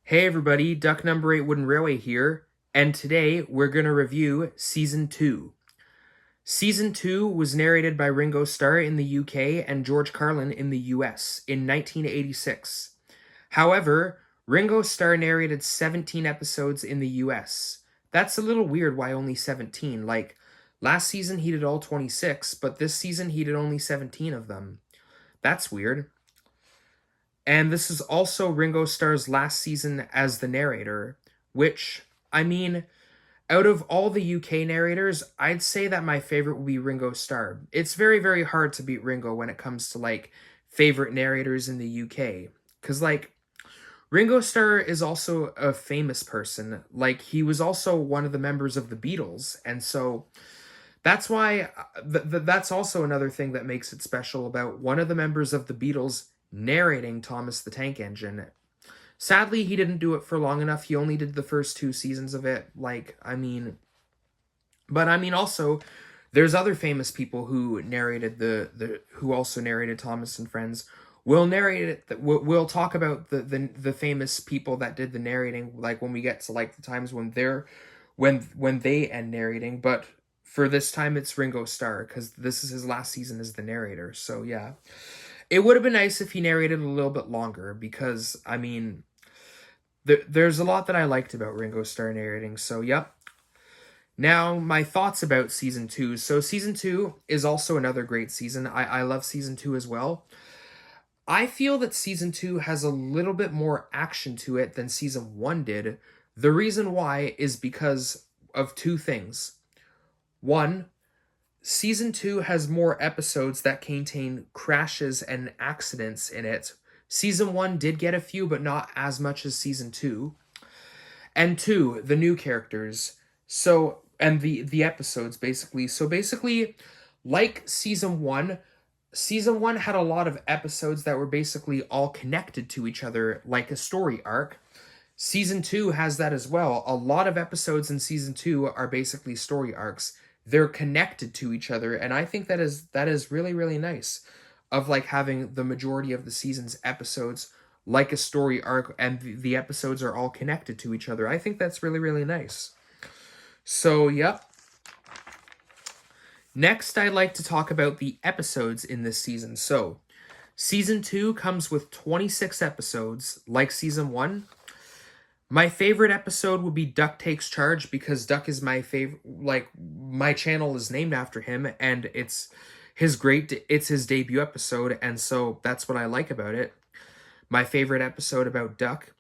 Hey everybody, Duck Number 8 Wooden Railway here, and today we're going to review Season 2. Season 2 was narrated by Ringo Starr in the UK and George Carlin in the US in 1986. However, Ringo Starr narrated 17 episodes in the US. That's a little weird why only 17. Last season he did all 26, but this season he did only 17 of them. That's weird. And this is also Ringo Starr's last season as the narrator, which, out of all the UK narrators, I'd say that my favorite would be Ringo Starr. It's very, very hard to beat Ringo when it comes to, favorite narrators in the UK. Because, Ringo Starr is also a famous person. He was also one of the members of the Beatles, and so that's why, that's also another thing that makes it special about one of the members of the Beatles narrating Thomas the Tank Engine. Sadly, he didn't do it for long enough. He only did the first 2 seasons of it. Also, there's other famous people who narrated who also narrated Thomas and Friends. We'll narrate it. We'll talk about the famous people that did the narrating, when we get to the times when they end narrating. But for this time, it's Ringo Starr because this is his last season as the narrator. So yeah. It would have been nice if he narrated a little bit longer because, there's a lot that I liked about Ringo Starr narrating. So, yep. Now, my thoughts about Season 2. So, Season 2 is also another great season. I love Season 2 as well. I feel that Season 2 has a little bit more action to it than Season 1 did. The reason why is because of 2 things. One, Season 2 has more episodes that contain crashes and accidents in it. Season 1 did get a few, but not as much as Season 2. And 2, the new characters. And the episodes, basically. So basically, like Season 1, Season 1 had a lot of episodes that were basically all connected to each other, like a story arc. Season 2 has that as well. A lot of episodes in Season 2 are basically story arcs. They're connected to each other, and I think that is really, really nice of having the majority of the season's episodes like a story arc, and the episodes are all connected to each other. I think that's really, really nice. So, yep. Next, I'd like to talk about the episodes in this season. So, Season 2 comes with 26 episodes, like Season 1. My favorite episode would be Duck Takes Charge because Duck is my favorite. My channel is named after him, and it's his debut episode, and so that's what I like about it. My favorite episode about Duck,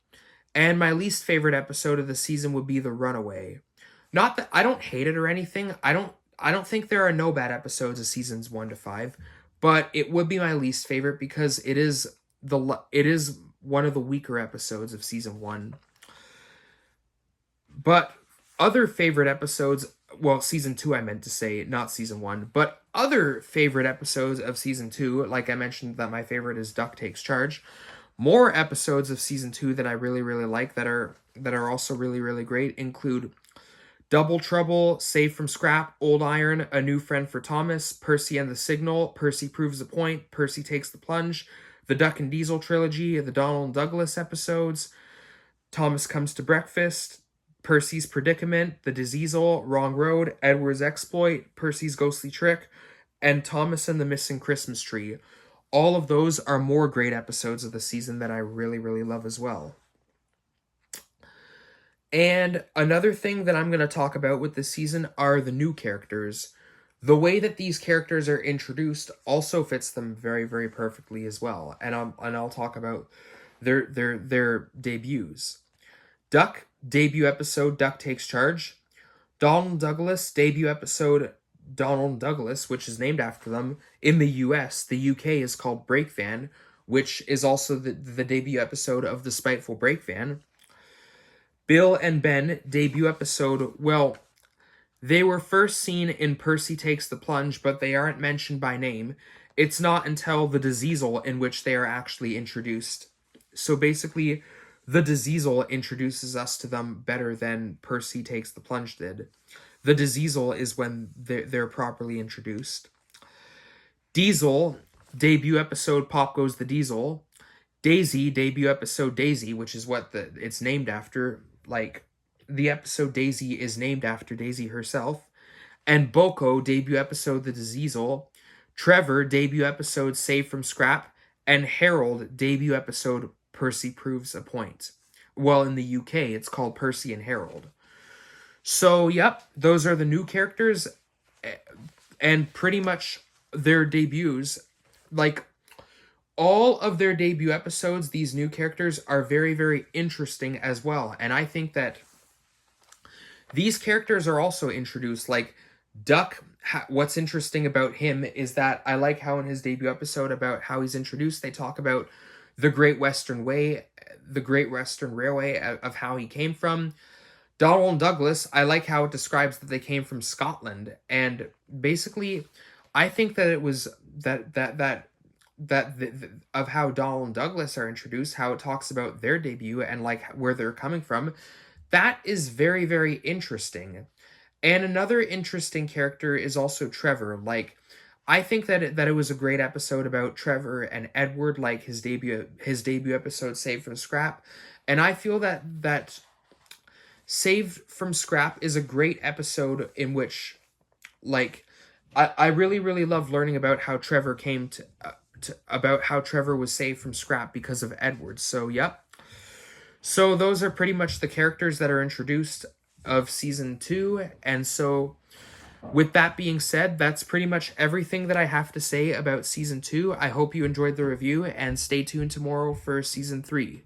and my least favorite episode of the season would be The Runaway. Not that I don't hate it or anything. I don't think there are no bad episodes of seasons 1 to 5, but it would be my least favorite because it is one of the weaker episodes of season 1. But other favorite episodes, well, Season 2 I meant to say, not Season 1, but other favorite episodes of Season 2, like I mentioned that my favorite is Duck Takes Charge. More episodes of Season 2 that I really, really like that are also really, really great include Double Trouble, Save from Scrap, Old Iron, A New Friend for Thomas, Percy and the Signal, Percy Proves the Point, Percy Takes the Plunge, the Duck and Diesel trilogy, the Donald and Douglas episodes, Thomas Comes to Breakfast, Percy's Predicament, The Diesel, Wrong Road, Edward's Exploit, Percy's Ghostly Trick, and Thomas and the Missing Christmas Tree. All of those are more great episodes of the season that I really, really love as well. And another thing that I'm going to talk about with this season are the new characters. The way that these characters are introduced also fits them very, very perfectly as well. And I'll talk about their debuts. Duck, debut episode, Duck Takes Charge. Donald Douglas, debut episode, Donald Douglas, which is named after them. In the US, the UK is called Brake Van, which is also the debut episode of The Spiteful Brake Van. Bill and Ben, debut episode, well, they were first seen in Percy Takes the Plunge, but they aren't mentioned by name. It's not until The Diesel in which they are actually introduced. So basically, The Diesel introduces us to them better than Percy Takes the Plunge did. The Diesel is when they're properly introduced. Diesel, debut episode, Pop Goes the Diesel. Daisy, debut episode Daisy, which is what it's named after. Like, the episode Daisy is named after Daisy herself. And Boko, debut episode The Diesel. Trevor, debut episode Saved from Scrap. And Harold, debut episode Percy Proves a Point. Well, in the UK, it's called Percy and Harold. So, yep, those are the new characters, and pretty much their debuts. Like, all of their debut episodes, these new characters are very, very interesting as well. And I think that these characters are also introduced. Like, Duck, what's interesting about him is that I like how in his debut episode about how he's introduced, they talk about the Great Western Way, the Great Western Railway, of how he came from. Donald and Douglas, I like how it describes that they came from Scotland. And basically, I think that it was of how Donald and Douglas are introduced, how it talks about their debut and like where they're coming from. That is very, very interesting. And another interesting character is also Trevor. Like, I think that it was a great episode about Trevor and Edward, like his debut episode, Saved from Scrap. And I feel that Saved from Scrap is a great episode in which, like, I really, really love learning about how Trevor came about how Trevor was saved from Scrap because of Edward. So, yep. So those are pretty much the characters that are introduced of season 2. And so, with that being said, that's pretty much everything that I have to say about season 2. I hope you enjoyed the review, and stay tuned tomorrow for season 3.